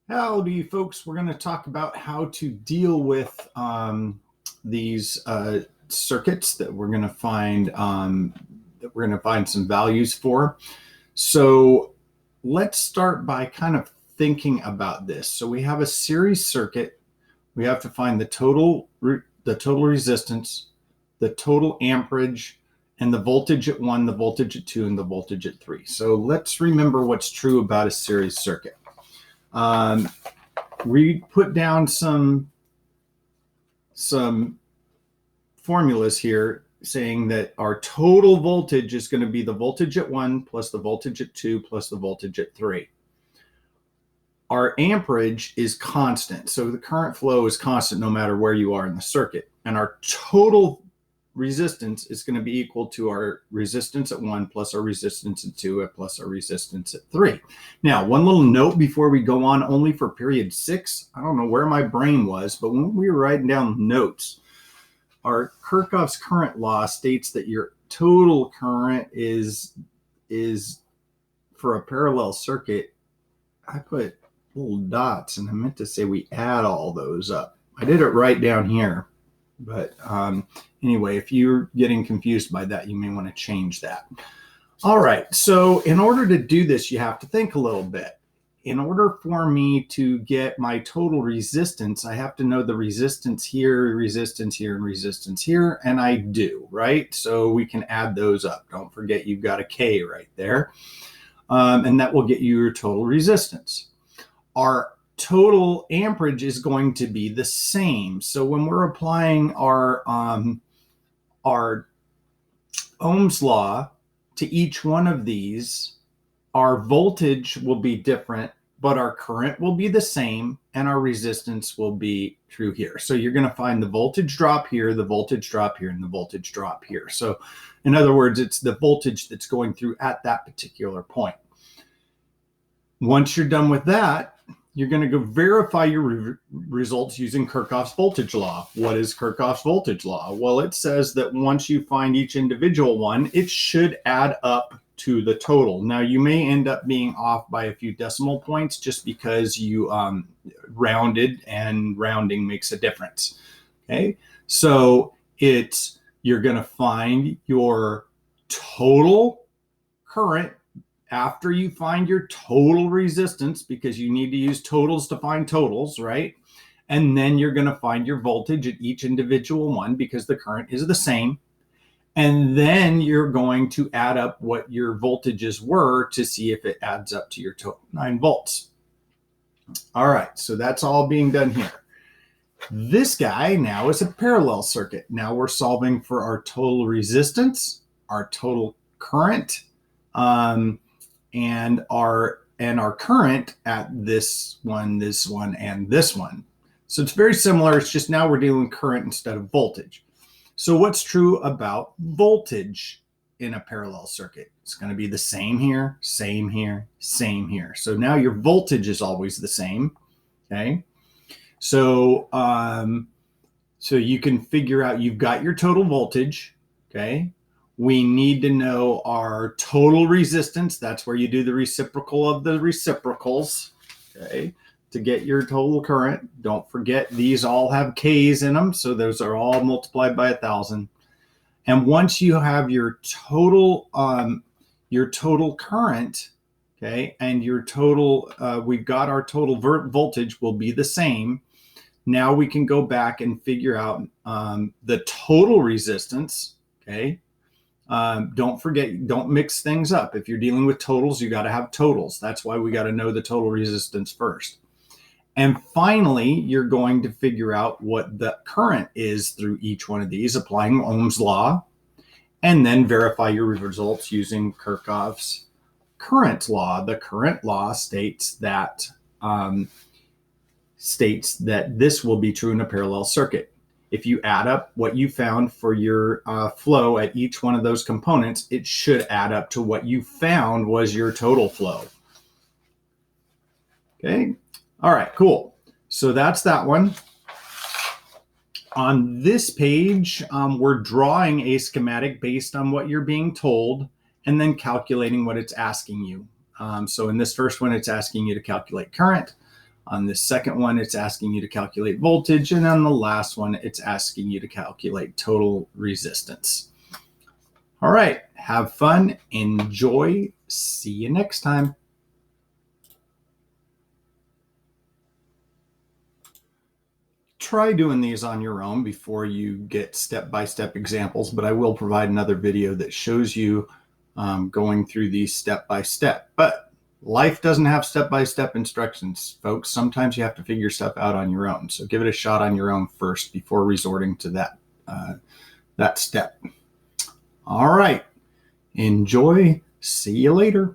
Howdy, folks. We're going to talk about how to deal with these circuits that we're going to find some values for. So let's start by kind of thinking about this. So we have a series circuit. We have to find the total resistance, the total amperage, and the voltage at 1, the voltage at 2, and the voltage at 3. So let's remember what's true about a series circuit. We put down some formulas here saying that our total voltage is going to be the voltage at 1 plus the voltage at 2 plus the voltage at 3. Our amperage is constant, so the current flow is constant no matter where you are in the circuit. And our total resistance is going to be equal to our resistance at 1 plus our resistance at 2 plus our resistance at 3. Now, one little note before we go on, only for period 6. I don't know where my brain was, but when we were writing down notes, our Kirchhoff's current law states that your total current is for a parallel circuit. I put little dots, and I meant to say we add all those up. I did it right down here. But anyway, if you're getting confused by that, you may want to change that. All right, so in order to do this, you have to think a little bit. In order for me to get my total resistance, I have to know the resistance here, and resistance here, and I do, right? So we can add those up. Don't forget you've got a K right there, and that will get you your total resistance. Our total amperage is going to be the same. So when we're applying our Ohm's law to each one of these, our voltage will be different, but our current will be the same, and our resistance will be through here. So you're going to find the voltage drop here, the voltage drop here, and the voltage drop here. So in other words, it's the voltage that's going through at that particular point. Once you're done with that, you're going to go verify your results using Kirchhoff's voltage law. What is Kirchhoff's voltage law? Well, it says that once you find each individual one, it should add up to the total. Now, you may end up being off by a few decimal points just because you rounded, and rounding makes a difference. Okay, so you're going to find your total current after you find your total resistance, because you need to use totals to find totals, right? And then you're going to find your voltage at each individual one because the current is the same. And then you're going to add up what your voltages were to see if it adds up to your total 9 volts. All right, so that's all being done here. This guy now is a parallel circuit. Now we're solving for our total resistance, our total current, and our current at this one, and this one. So it's very similar. It's just now we're dealing with current instead of voltage. So what's true about voltage in a parallel circuit? It's going to be the same here, same here, same here. So now your voltage is always the same. Okay. So you can figure out you've got your total voltage. Okay. We need to know our total resistance. That's where you do the reciprocal of the reciprocals, okay, to get your total current. Don't forget, these all have K's in them, so those are all multiplied by 1,000. And once you have your total current, okay, and your total, we've got our total voltage will be the same. Now we can go back and figure out the total resistance, okay. Don't forget, don't mix things up. If you're dealing with totals, you got to have totals. That's why we got to know the total resistance first. And finally, you're going to figure out what the current is through each one of these, applying Ohm's law, and then verify your results using Kirchhoff's current law. The current law states that this will be true in a parallel circuit. If you add up what you found for your flow at each one of those components, it should add up to what you found was your total flow. Okay. All right, cool. So that's that one. On this page, we're drawing a schematic based on what you're being told and then calculating what it's asking you. So in this first one, it's asking you to calculate current. On the second one, it's asking you to calculate voltage. And on the last one, it's asking you to calculate total resistance. All right, have fun, enjoy, see you next time. Try doing these on your own before you get step-by-step examples, but I will provide another video that shows you going through these step-by-step. But life doesn't have step-by-step instructions, folks. Sometimes you have to figure stuff out on your own. So give it a shot on your own first before resorting to that step. All right. Enjoy. See you later.